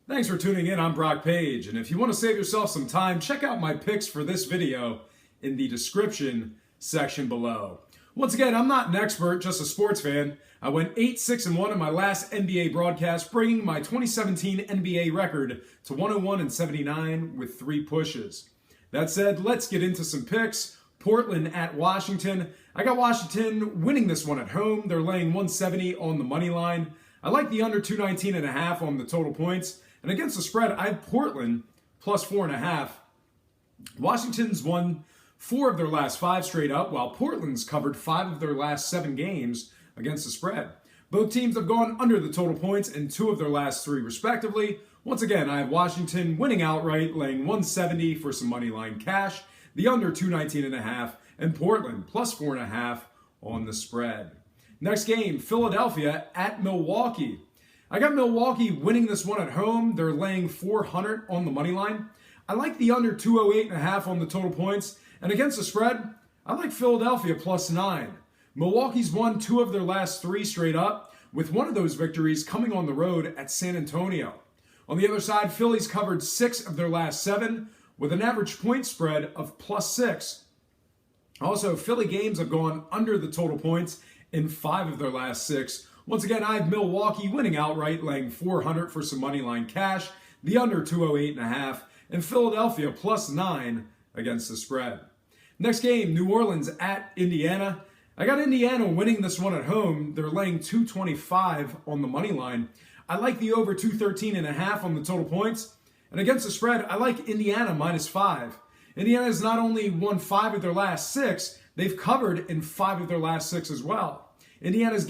Thanks for tuning in. I'm Brock Page, and if you want to save yourself some time, check out my picks for this video in the description section below. Once again, I'm not an expert, just a sports fan. I went 8-6-1 in my last NBA broadcast, bringing my 2017 NBA record to 101-79 with 3 pushes. That said, let's get into some picks. Portland at Washington. I got Washington winning this one at home. They're laying 170 on the money line. I like the under 219.5 on the total points. And against the spread, I have Portland plus 4.5. Washington's won 4 of their last 5 straight up, while Portland's covered 5 of their last 7 games against the spread. Both teams have gone under the total points in 2 of their last 3 respectively. Once again, I have Washington winning outright, laying 170 for some money line cash, the under 219.5, and Portland plus 4.5 on the spread. Next game, Philadelphia at Milwaukee. I got Milwaukee winning this one at home. They're laying 400 on the money line. I like the under 208.5 on the total points. And against the spread, I like Philadelphia plus 9. Milwaukee's won 2 of their last 3 straight up, with one of those victories coming on the road at San Antonio. On the other side, Philly's covered 6 of their last 7, with an average point spread of plus 6. Also, Philly games have gone under the total points in 5 of their last 6. Once again, I have Milwaukee winning outright, laying 400 for some money line cash, the under 208.5, and Philadelphia plus 9 against the spread. Next game, New Orleans at Indiana. I got Indiana winning this one at home. They're laying 225 on the money line. I like the over 213.5 on the total points. And against the spread, I like Indiana minus 5. Indiana's not only won 5 of their last 6, they've covered in 5 of their last 6 as well. Indiana's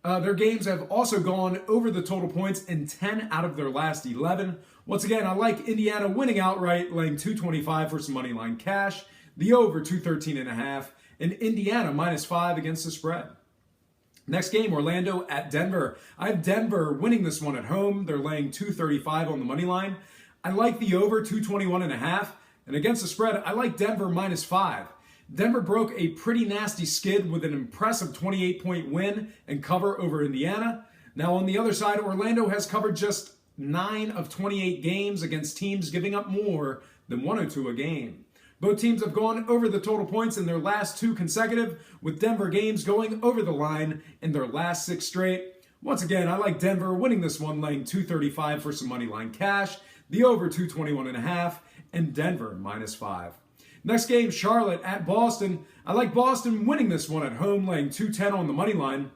their games have also gone over the total points in 10 out of their last 11. Once again, I like Indiana winning outright, laying 225 for some money line cash, the over 213.5, and Indiana minus 5 against the spread. Next game, Orlando at Denver. I have Denver winning this one at home. They're laying 235 on the money line. I like the over 221.5, and against the spread, I like Denver minus 5. Denver broke a pretty nasty skid with an impressive 28-point win and cover over Indiana. Now on the other side, Orlando has covered just 9 of 28 games against teams giving up more than 102 a game. Both teams have gone over the total points in their last 2 consecutive, with Denver games going over the line in their last 6 straight. Once again, I like Denver winning this one, laying 235 for some money line cash, the over 221.5, and Denver minus 5. Next game, Charlotte at Boston. I like Boston winning this one at home, laying 210 on the money line.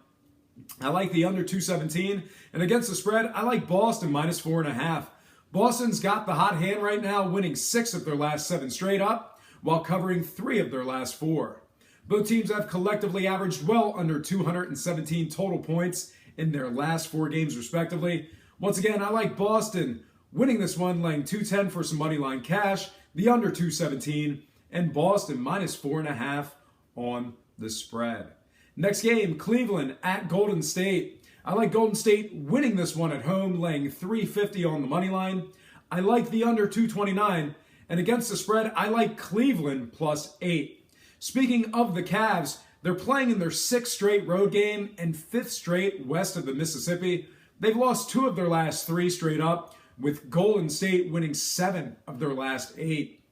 I like the under 217. And against the spread, I like Boston minus 4.5. Boston's got the hot hand right now, winning 6 of their last 7 straight up, while covering 3 of their last 4. Both teams have collectively averaged well under 217 total points in their last 4 games respectively. Once again, I like Boston winning this one, laying 210 for some money line cash, the under 217, and Boston minus 4.5 on the spread. Next game, Cleveland at Golden State. I like Golden State winning this one at home, laying 350 on the money line. I like the under 229, and against the spread, I like Cleveland plus 8. Speaking of the Cavs, they're playing in their 6th straight road game and 5th straight west of the Mississippi. They've lost 2 of their last 3 straight up, with Golden State winning 7 of their last 8.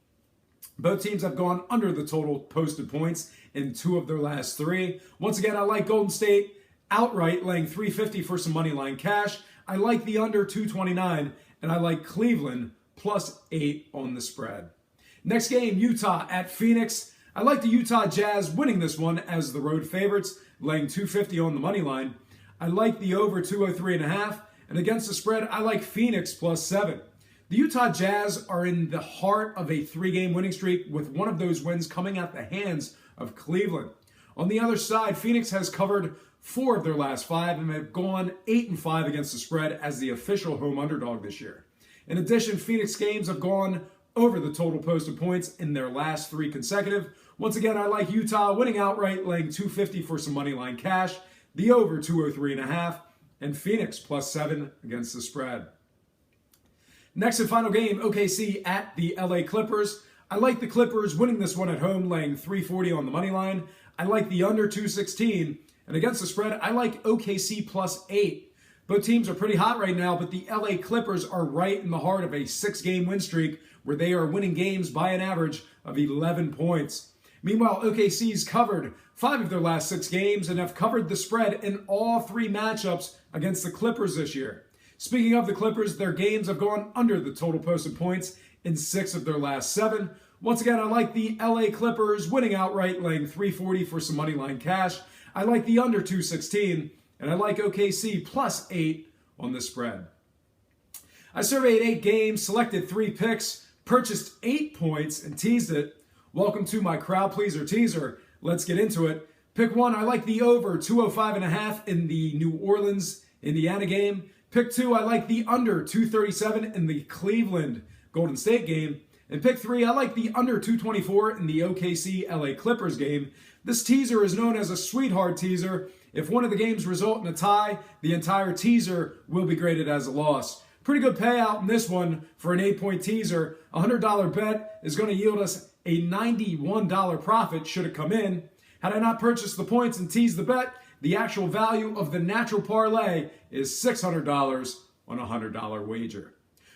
Both teams have gone under the total posted points in 2 of their last 3. Once again, I like Golden State outright, laying 350 for some money line cash. I like the under 229, and I like Cleveland plus 8 on the spread. Next game, Utah at Phoenix. I like the Utah Jazz winning this one as the road favorites, laying 250 on the money line. I like the over 203.5, and against the spread, I like Phoenix plus 7. The Utah Jazz are in the heart of a 3-game winning streak, with one of those wins coming at the hands of Cleveland. On the other side, Phoenix has covered 4 of their last 5 and have gone 8-5 against the spread as the official home underdog this year. In addition, Phoenix games have gone over the total posted points in their last 3 consecutive. Once again, I like Utah winning outright, laying 250 for some money line cash, the over 203.5, and Phoenix plus 7 against the spread. Next and final game, OKC at the LA Clippers. I like the Clippers winning this one at home, laying 340 on the money line. I like the under 216. And against the spread, I like OKC plus 8. Both teams are pretty hot right now, but the LA Clippers are right in the heart of a 6-game win streak where they are winning games by an average of 11 points. Meanwhile, OKC's covered 5 of their last 6 games and have covered the spread in all 3 matchups against the Clippers this year. Speaking of the Clippers, their games have gone under the total posted points in 6 of their last 7. Once again, I like the LA Clippers winning outright, laying $3.40 for some Moneyline cash. I like the under 216, and I like OKC plus 8 on the spread. I surveyed 8 games, selected 3 picks, purchased 8 points, and teased it. Welcome to my crowd pleaser teaser. Let's get into it. Pick 1, I like the over 205.5 in the New Orleans, Indiana game. Pick 2, I like the under 237 in the Cleveland Golden State game. And pick 3, I like the under 224 in the OKC LA Clippers game. This teaser is known as a sweetheart teaser. If one of the games result in a tie, the entire teaser will be graded as a loss. Pretty good payout in this one for an 8-point teaser. A $100 bet is going to yield us a $91 profit should it come in. Had I not purchased the points and teased the bet, the actual value of the natural parlay is $600 on a $100 wager.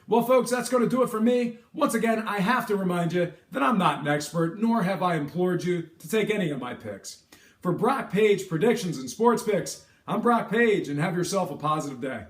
Well, folks, that's going to do it for me. Once again, I have to remind you that I'm not an expert, nor have I implored you to take any of my picks. For Brock Page predictions and sports picks, I'm Brock Page, and have yourself a positive day.